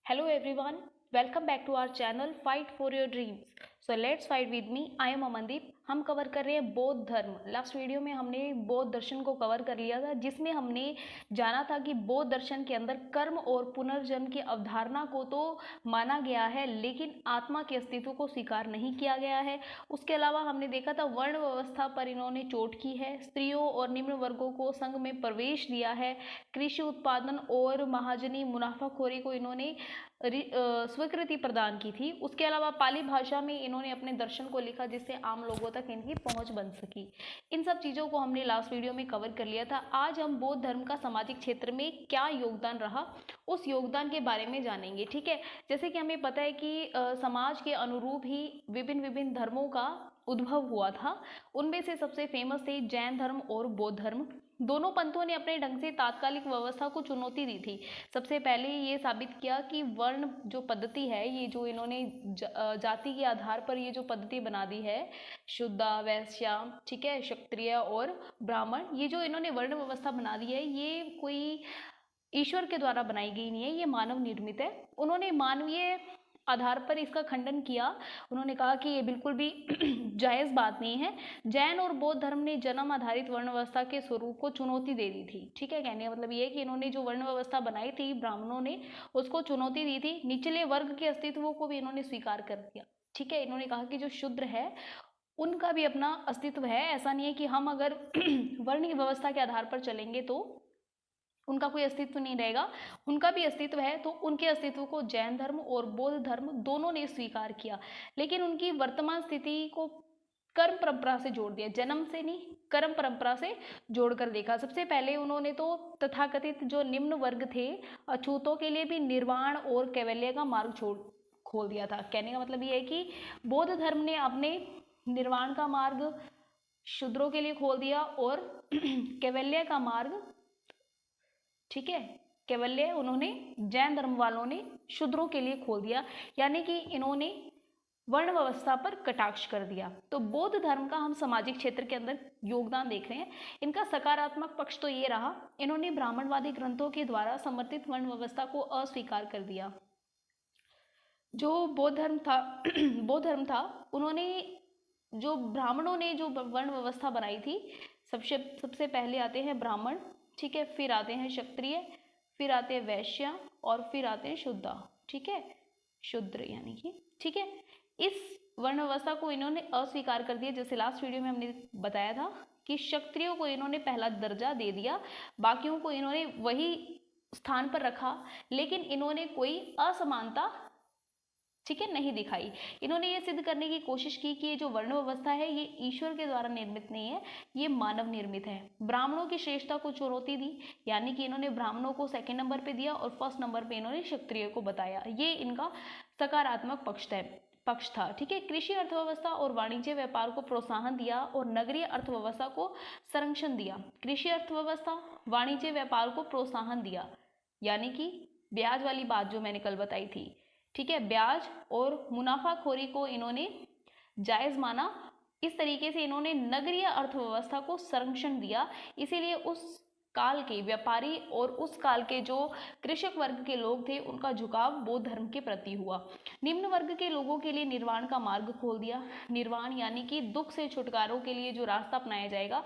Hello everyone, welcome back to our channel Fight for your dreams. So let's fight with me. I am Amandeep. हम cover कर रहे हैं बौद्ध धर्म। Last video में हमने बौद्ध दर्शन को कवर कर लिया था, जिसमें हमने जाना था कि बौद्ध दर्शन के अंदर कर्म और पुनर्जन्म की अवधारणा को तो माना गया है, लेकिन आत्मा के अस्तित्व को स्वीकार नहीं किया गया है। उसके अलावा हमने देखा था वर्ण व्यवस्था पर इन्होंने चोट की है, स्त्रियों और निम्न वर्गों को संघ में प्रवेश दिया है, कृषि उत्पादन और महाजनी मुनाफाखोरी को इन्होंने स्वीकृति प्रदान की थी। उसके अलावा पाली भाषा में इन्होंने अपने दर्शन को लिखा, जिससे आम लोगों तक इनकी पहुंच बन सकी। इन सब चीज़ों को हमने लास्ट वीडियो में कवर कर लिया था। आज हम बौद्ध धर्म का सामाजिक क्षेत्र में क्या योगदान रहा, उस योगदान के बारे में जानेंगे। ठीक है, जैसे कि हमें पता है कि समाज के अनुरूप ही विभिन्न विभिन्न धर्मों का उद्भव हुआ था। उनमें से सबसे फेमस थे जैन धर्म और बौद्ध धर्म। दोनों पंथों ने अपने ढंग से तात्कालिक व्यवस्था को चुनौती दी थी। सबसे पहले ये साबित किया कि वर्ण जो पद्धति है, ये जो इन्होंने जाति के आधार पर ये जो पद्धति बना दी है, शुद्धा, वैश्या, ठीक है, क्षत्रिय और ब्राह्मण, ये जो इन्होंने वर्ण व्यवस्था बना दी है, ये कोई ईश्वर के द्वारा बनाई गई नहीं है, ये मानव निर्मित है। उन्होंने मानवीय आधार पर इसका खंडन किया। उन्होंने कहा कि ये बिल्कुल भी जायज़ बात नहीं है। जैन और बौद्ध धर्म ने जन्म आधारित वर्ण व्यवस्था के स्वरूप को चुनौती दे दी थी। ठीक है, कहने का मतलब ये है कि इन्होंने जो वर्ण व्यवस्था बनाई थी ब्राह्मणों ने, उसको चुनौती दी थी। निचले वर्ग के अस्तित्व को भी इन्होंने स्वीकार कर दिया। ठीक है, इन्होंने कहा कि जो शूद्र है उनका भी अपना अस्तित्व है। ऐसा नहीं है कि हम अगर वर्ण की व्यवस्था के आधार पर चलेंगे तो उनका कोई अस्तित्व नहीं रहेगा, उनका भी अस्तित्व है। तो उनके अस्तित्व को जैन धर्म और बौद्ध धर्म दोनों ने स्वीकार किया, लेकिन उनकी वर्तमान स्थिति को कर्म परंपरा से जोड़ दिया। जन्म से नहीं, कर्म परंपरा से जोड़कर देखा। सबसे पहले उन्होंने तो तथाकथित जो निम्न वर्ग थे, अछूतों के लिए भी निर्वाण और कैवल्य का मार्ग खोल दिया था। कहने का मतलब ये है कि बौद्ध धर्म ने अपने निर्वाण का मार्ग शूद्रों के लिए खोल दिया और कैवल्य का मार्ग, ठीक है, कैवल्य उन्होंने जैन धर्म वालों ने शूद्रों के लिए खोल दिया, यानी कि इन्होंने वर्ण व्यवस्था पर कटाक्ष कर दिया। तो बौद्ध धर्म का हम सामाजिक क्षेत्र के अंदर योगदान देख रहे हैं। इनका सकारात्मक पक्ष तो ये रहा, इन्होंने ब्राह्मणवादी ग्रंथों के द्वारा समर्थित वर्ण व्यवस्था को अस्वीकार कर दिया। जो बौद्ध धर्म था बौद्ध धर्म था, उन्होंने जो ब्राह्मणों ने जो वर्ण व्यवस्था बनाई थी, सबसे पहले आते हैं ब्राह्मण, ठीक है, फिर आते हैं क्षत्रिय, फिर आते हैं वैश्य और फिर आते हैं शुद्धा, ठीक है, शूद्र यानी कि, ठीक है। इस वर्ण व्यवस्था को इन्होंने अस्वीकार कर दिया। जैसे लास्ट वीडियो में हमने बताया था कि क्षत्रियों को इन्होंने पहला दर्जा दे दिया, बाकियों को इन्होंने वही स्थान पर रखा, लेकिन इन्होंने कोई असमानता, ठीक है, नहीं दिखाई। इन्होंने ये सिद्ध करने की कोशिश की कि ये जो वर्ण व्यवस्था है ये ईश्वर के द्वारा निर्मित नहीं है, ये मानव निर्मित है। ब्राह्मणों की श्रेष्ठता को चुनौती दी, यानी कि इन्होंने ब्राह्मणों को सेकंड नंबर पे दिया और फर्स्ट नंबर पे इन्होंने क्षत्रिय को बताया। ये इनका सकारात्मक पक्ष था। ठीक है, कृषि अर्थव्यवस्था और वाणिज्य व्यापार को प्रोत्साहन दिया और नगरीय अर्थव्यवस्था को संरक्षण दिया। कृषि अर्थव्यवस्था, वाणिज्य व्यापार को प्रोत्साहन दिया, यानी कि ब्याज वाली बात जो मैंने कल बताई थी, ठीक है, ब्याज और मुनाफाखोरी को इन्होंने जायज़ माना। इस तरीके से इन्होंने नगरीय अर्थव्यवस्था को संरक्षण दिया। इसीलिए उस काल के व्यापारी और उस काल के जो कृषक वर्ग के लोग थे, उनका झुकाव बौद्ध धर्म के प्रति हुआ। निम्न वर्ग के लोगों के लिए निर्वाण का मार्ग खोल दिया। निर्वाण यानी कि दुख से छुटकारों के लिए जो रास्ता अपनाया जाएगा,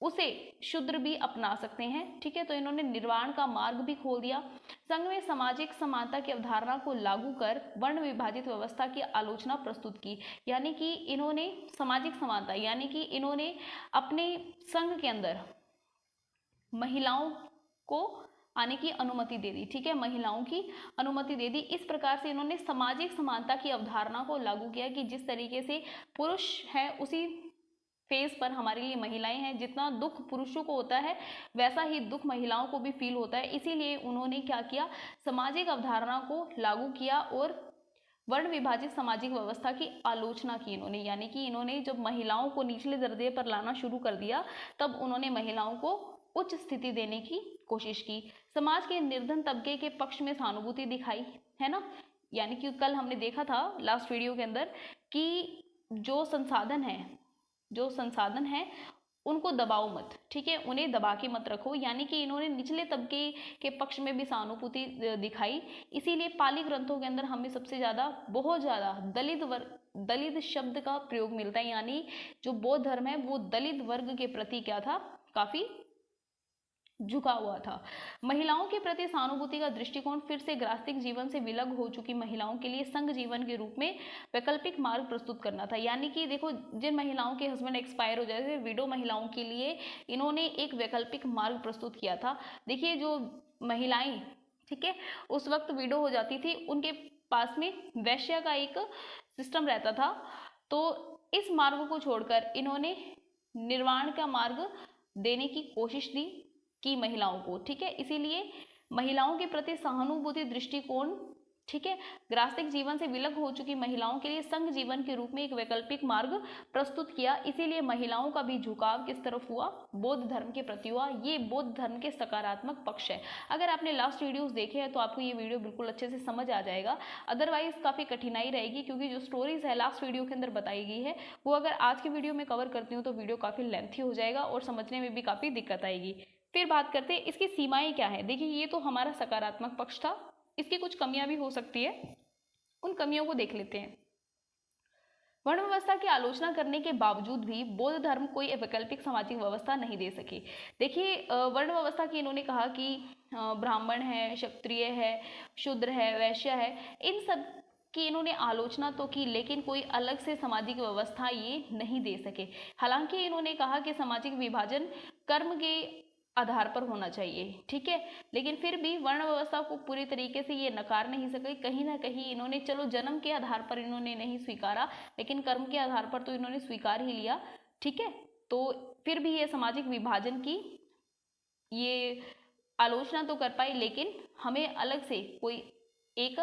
उसे शूद्र भी अपना सकते हैं। ठीक है, तो इन्होंने निर्वाण का मार्ग भी खोल दिया। संघ में सामाजिक समानता की अवधारणा को लागू कर वर्ण विभाजित व्यवस्था की आलोचना प्रस्तुत की, यानी कि इन्होंने सामाजिक समानता, यानी कि इन्होंने अपने संघ के अंदर महिलाओं को आने की अनुमति दे दी। ठीक है, महिलाओं की अनुमति दे दी। इस प्रकार से इन्होंने सामाजिक समानता की अवधारणा को लागू किया कि जिस तरीके से पुरुष है उसी फेस पर हमारे लिए महिलाएं हैं। जितना दुख पुरुषों को होता है वैसा ही दुख महिलाओं को भी फील होता है। इसीलिए उन्होंने क्या किया, सामाजिक अवधारणा को लागू किया और वर्ण विभाजित सामाजिक व्यवस्था की आलोचना की इन्होंने, यानी कि इन्होंने जब महिलाओं को निचले दर्जे पर लाना शुरू कर दिया, तब उन्होंने महिलाओं को उच्च स्थिति देने की कोशिश की। समाज के निर्धन तबके के पक्ष में सहानुभूति दिखाई, है ना, यानी कि कल हमने देखा था लास्ट वीडियो के अंदर कि जो संसाधन है उनको दबाओ मत, ठीक है, उन्हें दबा के मत रखो। यानी कि इन्होंने निचले तबके के पक्ष में भी सहानुभूति दिखाई। इसीलिए पाली ग्रंथों के अंदर हमें सबसे ज़्यादा, बहुत ज़्यादा दलित शब्द का प्रयोग मिलता है। यानी जो बौद्ध धर्म है वो दलित वर्ग के प्रति क्या था, काफ़ी झुका हुआ था। महिलाओं के प्रति सहानुभूति का दृष्टिकोण फिर से गृहस्थिक जीवन से विलग हो चुकी महिलाओं के लिए संघ जीवन के रूप में वैकल्पिक मार्ग प्रस्तुत करना था। यानी कि देखो, जिन महिलाओं के हस्बैंड एक्सपायर हो जाते थे, विडो महिलाओं के लिए इन्होंने एक वैकल्पिक मार्ग प्रस्तुत किया था। देखिए, जो महिलाएं, ठीक है, उस वक्त विडो हो जाती थी, उनके पास में वैश्य का एक सिस्टम रहता था। तो इस मार्ग को छोड़कर इन्होंने निर्वाण का मार्ग देने की कोशिश की महिलाओं को, ठीक है। इसीलिए महिलाओं के प्रति सहानुभूति दृष्टिकोण, ठीक है, गृहस्थिक जीवन से विलग हो चुकी महिलाओं के लिए संघ जीवन के रूप में एक वैकल्पिक मार्ग प्रस्तुत किया। इसीलिए महिलाओं का भी झुकाव किस तरफ हुआ, बौद्ध धर्म के प्रति हुआ। ये बौद्ध धर्म के सकारात्मक पक्ष है। अगर आपने लास्ट वीडियोस देखे हैं तो आपको ये वीडियो बिल्कुल अच्छे से समझ आ जाएगा। अदरवाइज काफ़ी कठिनाई रहेगी, क्योंकि जो स्टोरीज है लास्ट वीडियो के अंदर बताई गई है, वो अगर आज के वीडियो में कवर करती हूँ तो वीडियो काफ़ी लेंथी हो जाएगा और समझने में भी काफ़ी दिक्कत आएगी। फिर बात करते हैं इसकी सीमाएं क्या है। देखिए, ये तो हमारा सकारात्मक पक्ष था, इसकी कुछ कमियां भी हो सकती है, उन कमियों को देख लेते हैं। वर्ण व्यवस्था की आलोचना करने के बावजूद भी बौद्ध धर्म कोई वैकल्पिक सामाजिक व्यवस्था नहीं दे सके। देखिए, वर्ण व्यवस्था की इन्होंने कहा कि ब्राह्मण है, क्षत्रिय है, शूद्र है, वैश्य है, इन सब की इन्होंने आलोचना तो की, लेकिन कोई अलग से सामाजिक व्यवस्था ये नहीं दे सके। हालांकि इन्होंने कहा कि सामाजिक विभाजन कर्म के आधार पर होना चाहिए, ठीक है, लेकिन फिर भी वर्ण व्यवस्था को पूरी तरीके से ये नकार नहीं सके। कहीं ना कहीं इन्होंने, चलो जन्म के आधार पर इन्होंने नहीं स्वीकारा, लेकिन कर्म के आधार पर तो इन्होंने स्वीकार ही लिया, ठीक है। तो फिर भी ये सामाजिक विभाजन की ये आलोचना तो कर पाई, लेकिन हमें अलग से कोई एक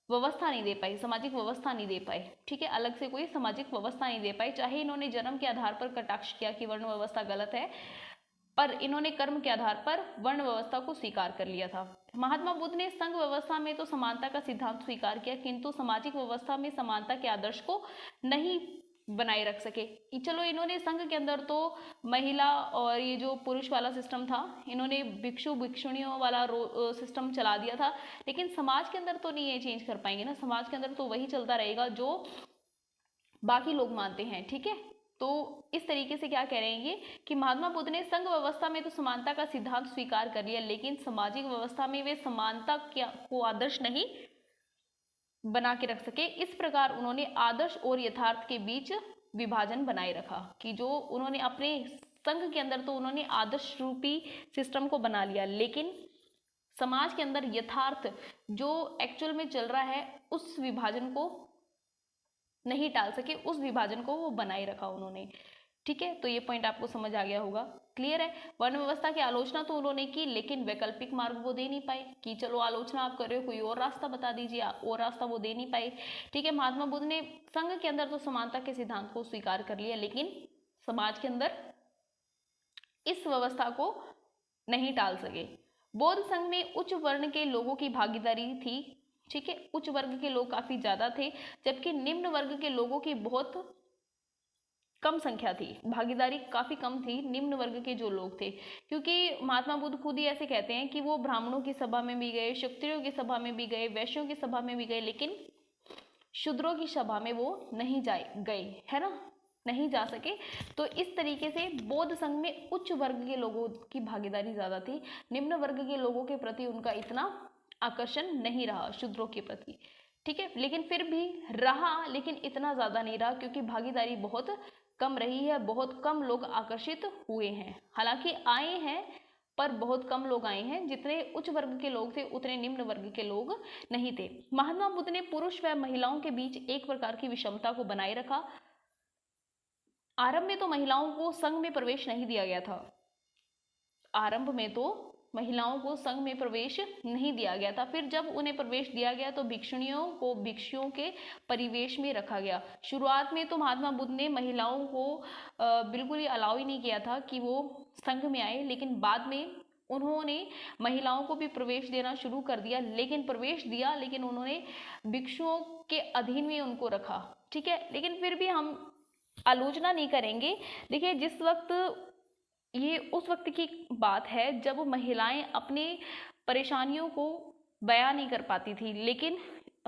व्यवस्था नहीं दे पाई, सामाजिक व्यवस्था नहीं दे पाई, ठीक है, अलग से कोई सामाजिक व्यवस्था नहीं दे पाई। चाहे इन्होंने जन्म के आधार पर कटाक्ष किया कि वर्ण व्यवस्था गलत है, पर इन्होंने कर्म के आधार पर वर्ण व्यवस्था को स्वीकार कर लिया था। महात्मा बुद्ध ने संघ व्यवस्था में तो समानता का सिद्धांत स्वीकार किया, किंतु सामाजिक व्यवस्था में समानता के आदर्श को नहीं बनाए रख सके। चलो, इन्होंने संघ के अंदर तो महिला और ये जो पुरुष वाला सिस्टम था, इन्होंने भिक्षु भिक्षुणियों वाला सिस्टम चला दिया था, लेकिन समाज के अंदर तो नहीं ये चेंज कर पाएंगे ना। समाज के अंदर तो वही चलता रहेगा जो बाकी लोग मानते हैं, ठीक है। तो इस तरीके से क्या कह रहे हैं ये, कि महात्मा बुद्ध ने संघ व्यवस्था में तो समानता का सिद्धांत स्वीकार कर लिया, लेकिन सामाजिक व्यवस्था में वे समानता को आदर्श नहीं बना के रख सके। इस प्रकार उन्होंने आदर्श और यथार्थ के बीच विभाजन बनाए रखा, कि जो उन्होंने अपने संघ के अंदर तो उन्होंने आदर्श रूपी सिस्टम को बना लिया, लेकिन समाज के अंदर यथार्थ जो एक्चुअल में चल रहा है उस विभाजन को नहीं टाल सके, उस विभाजन को वो बनाए रखा उन्होंने, ठीक है। तो ये पॉइंट आपको समझ आ गया होगा, क्लियर है। वर्ण व्यवस्था की आलोचना तो उन्होंने की, लेकिन वैकल्पिक मार्ग वो दे नहीं पाए, कि चलो आलोचना आप कर रहे हो, कोई और रास्ता बता दीजिए, और रास्ता वो दे नहीं पाए, ठीक है। महात्मा बुद्ध ने संघ के अंदर तो समानता के सिद्धांत को स्वीकार कर लिया, लेकिन समाज के अंदर इस व्यवस्था को नहीं टाल सके। बौद्ध संघ में उच्च वर्ण के लोगों की भागीदारी थी, ठीक है, उच्च वर्ग के लोग काफी ज्यादा थे, जबकि निम्न वर्ग के लोगों की बहुत कम संख्या थी, भागीदारी काफी कम थी निम्न वर्ग के जो लोग थे। क्योंकि महात्मा बुद्ध खुद ही ऐसे कहते हैं कि वो ब्राह्मणों की सभा में भी गए, क्षत्रियों की सभा में भी गए, वैश्यों की सभा में भी गए, लेकिन शूद्रों की सभा में वो नहीं गए, है ना, नहीं जा सके। तो इस तरीके से बौद्ध संघ में उच्च वर्ग के लोगों की भागीदारी ज्यादा थी, निम्न वर्ग के लोगों के प्रति उनका इतना आकर्षण नहीं रहा, शूद्रों के प्रति, ठीक है। लेकिन फिर भी रहा, लेकिन इतना ज्यादा नहीं रहा, क्योंकि भागीदारी बहुत कम रही है, बहुत कम लोग आकर्षित हुए हैं। हालांकि आए हैं, पर बहुत कम लोग आए हैं, जितने उच्च वर्ग के लोग थे उतने निम्न वर्ग के लोग नहीं थे। महात्मा बुद्ध ने पुरुष व महिलाओं के बीच एक प्रकार की विषमता को बनाए रखा। आरंभ में तो महिलाओं को संघ में प्रवेश नहीं दिया गया था, आरंभ में तो महिलाओं को संघ में प्रवेश नहीं दिया गया था। फिर जब उन्हें प्रवेश दिया गया तो भिक्षुणियों को भिक्षुओं के परिवेश में रखा गया। शुरुआत में तो महात्मा बुद्ध ने महिलाओं को बिल्कुल ही अलाउ ही नहीं किया था कि वो संघ में आए, लेकिन बाद में उन्होंने महिलाओं को भी प्रवेश देना शुरू कर दिया, लेकिन प्रवेश दिया, लेकिन उन्होंने भिक्षुओं के अधीन में उनको रखा, ठीक है। लेकिन फिर भी हम आलोचना नहीं करेंगे। देखिए जिस वक्त, ये उस वक्त की बात है जब महिलाएं अपनी परेशानियों को बयां नहीं कर पाती थी, लेकिन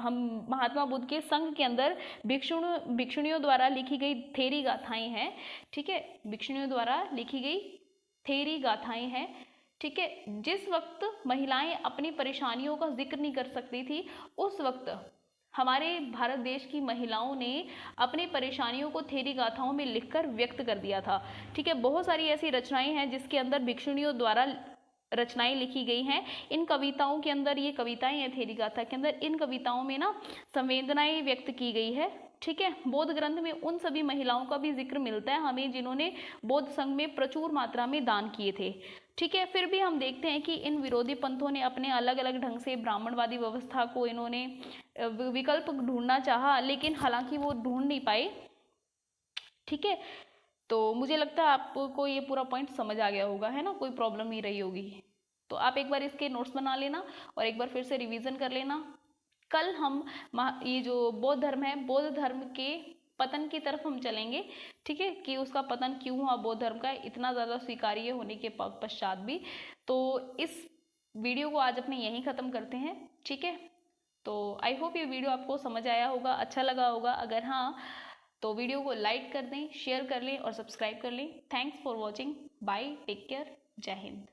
हम महात्मा बुद्ध के संघ के अंदर भिक्षुणियों द्वारा लिखी गई थेरी गाथाएं हैं, ठीक है, भिक्षुणियों द्वारा लिखी गई थेरी गाथाएं हैं, ठीक है। जिस वक्त महिलाएं अपनी परेशानियों का जिक्र नहीं कर सकती थी, उस वक्त हमारे भारत देश की महिलाओं ने अपनी परेशानियों को थेरी गाथाओं में लिखकर व्यक्त कर दिया था, ठीक है। बहुत सारी ऐसी रचनाएं हैं जिसके अंदर भिक्षुणियों द्वारा रचनाएं लिखी गई हैं। इन कविताओं के अंदर, ये कविताएं हैं थेरी गाथा के अंदर, इन कविताओं में ना संवेदनाएं व्यक्त की गई है, ठीक है। बौद्ध ग्रंथ में उन सभी महिलाओं का भी जिक्र मिलता है हमें जिन्होंने बौद्ध संघ में प्रचुर मात्रा में दान किए थे, ठीक है। फिर भी हम देखते हैं कि इन विरोधी पंथों ने अपने अलग अलग ढंग से ब्राह्मणवादी व्यवस्था को इन्होंने विकल्प ढूंढना चाहा, लेकिन हालांकि वो ढूंढ नहीं पाए, ठीक है। तो मुझे लगता है आपको ये पूरा पॉइंट समझ आ गया होगा, है ना, कोई प्रॉब्लम नहीं रही होगी। तो आप एक बार इसके नोट्स बना लेना और एक बार फिर से रिवीजन कर लेना। कल हम ये जो बौद्ध धर्म है, बौद्ध धर्म के पतन की तरफ हम चलेंगे, ठीक है, कि उसका पतन क्यों हुआ बौद्ध धर्म का इतना ज़्यादा स्वीकार्य होने के पश्चात भी। तो इस वीडियो को आज अपने यहीं ख़त्म करते हैं, ठीक है। तो आई होप ये वीडियो आपको समझ आया होगा, अच्छा लगा होगा। अगर हाँ तो वीडियो को लाइक कर दें, शेयर कर लें और सब्सक्राइब कर लें। Thanks for watching, bye, take care, जय हिंद।